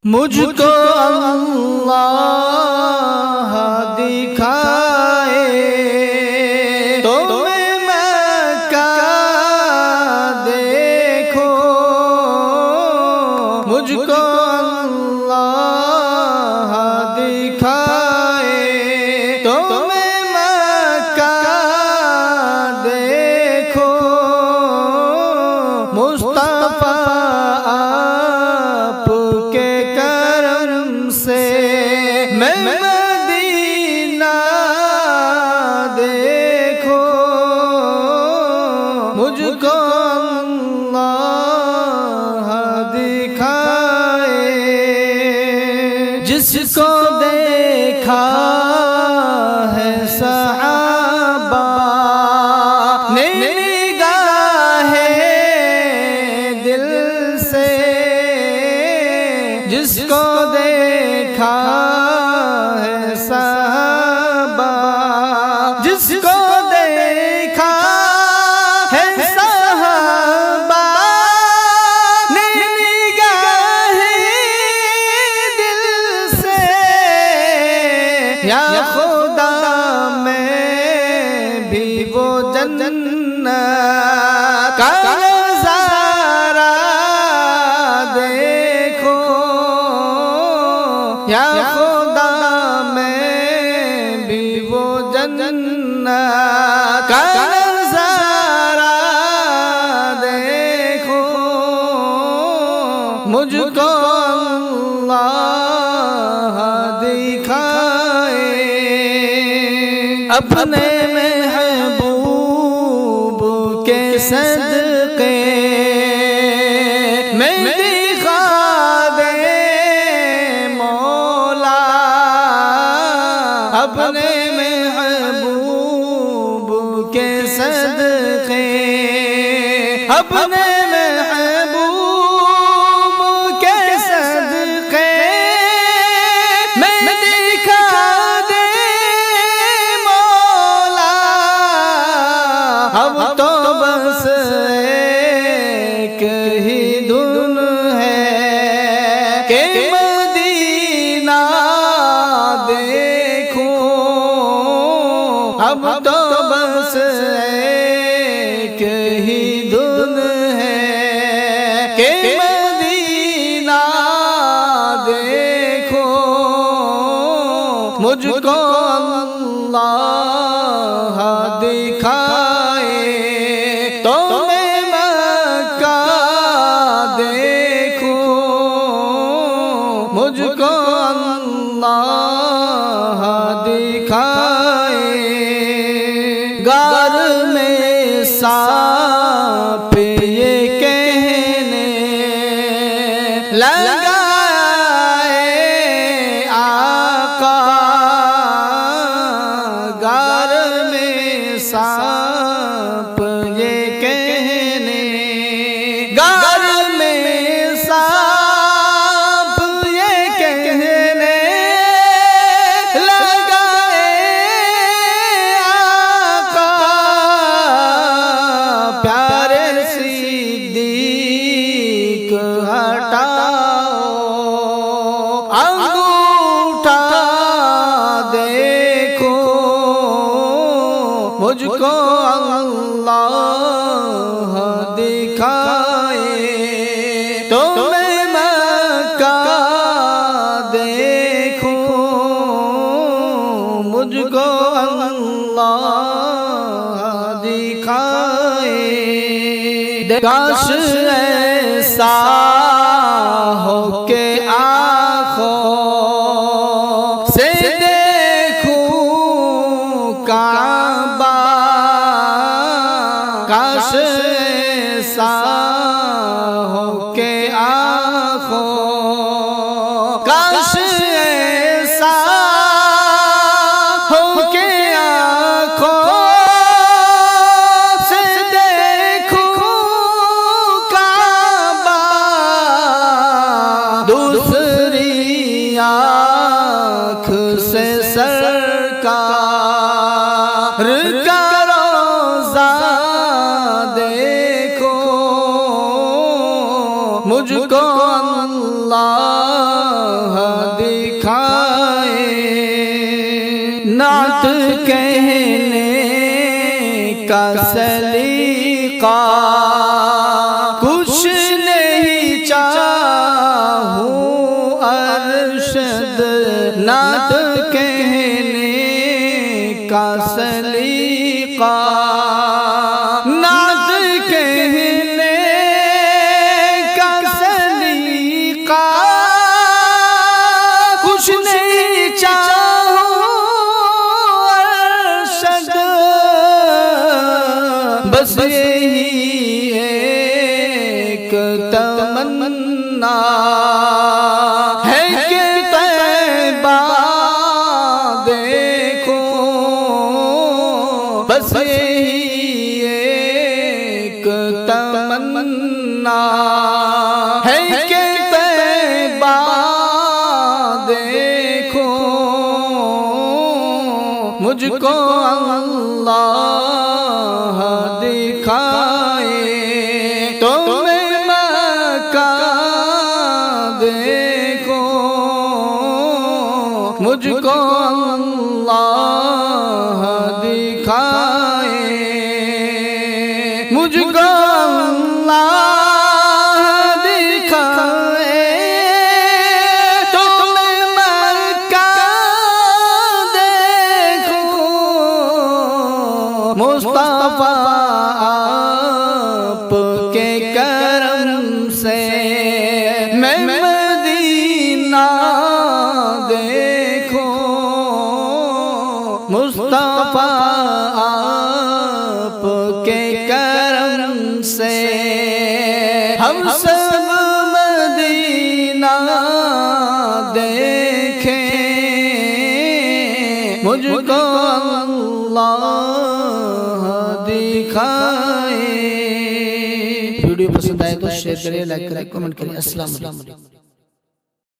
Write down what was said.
मुझको अल्लाह दिखाए तो मक्का देखो। मुझको अल्लाह दिखाए तो मक्का देखो। मुस्तफा आपके करम से मैं मदीना देखो। मुझको अल्लाह दिखाए। जिसको देखा है सहाबा ने निगाहे दिल से। जिसको देखा है सहाबा, जिसको देखा है सहाबा ने निगाहे दिल से। या खुदा मैं भी वो जन्नत का नज़ारा देखो। या खुदा मैं भी वो जन्नत का नज़ारा देखो। मुझको अल्लाह दिखाए। अपने महबूब के सदक़े मैं दिखा दे मौला। अपने महबूब के सदक़े, अपने महबूब के सदक़े मैं दिखा दे मौला। अब तो बस एक ही धुन है कि मदीना देखो। अब तो बस एक ही धुन है कि मदीना देखो। मुझको अल्लाह दिखाए तो मैं मक्का देखो। मुझको अल्लाह दिखाए। गार में सांप ये कहने लगाए आका। गार में सांप ये कहने, गार में सांप ये कहने लगाए आका। प्यारे सिद्दीक हटाओ अंगूठा देखो। मुझको अल्लाह दिखाए तो मैं मक्का देखो। मुझको अल्लाह दिखाए। काश ऐसा हो के आँखों से देखूं काबा। काश ऐसा हो के आँखों, काश ऐसा हो के आँखों से देखूं काबा। दूसरी आँख से सरकार का रोज़ा देखो। मुझको अल्लाह सलीका, कुछ नहीं चाहूं अरशद नात कहने का सलीका, नात कहने का सलीका, कुछ नहीं चाहूं अरशद, बस यही एक तमन्ना है कि तैबा देखो, बस यही एक तमन्ना है कि तैबा देखो, मुझको अल्लाह दिखाए तो मैं मक्का देखो, मुझको अल्लाह दिखाए, मुझको अल्लाह दिखाए तो मैं मक्का देखो, मुस्तफा आपके करम से मैं मदीना देखो, मुस्तफा आपके करम से हम सब मदीना देखें, मुझको अल्लाह दिखाए। वीडियो पसंद आए तो शेयर करें, लाइक करें, कमेंट करें। अस्सलाम वालेकुम।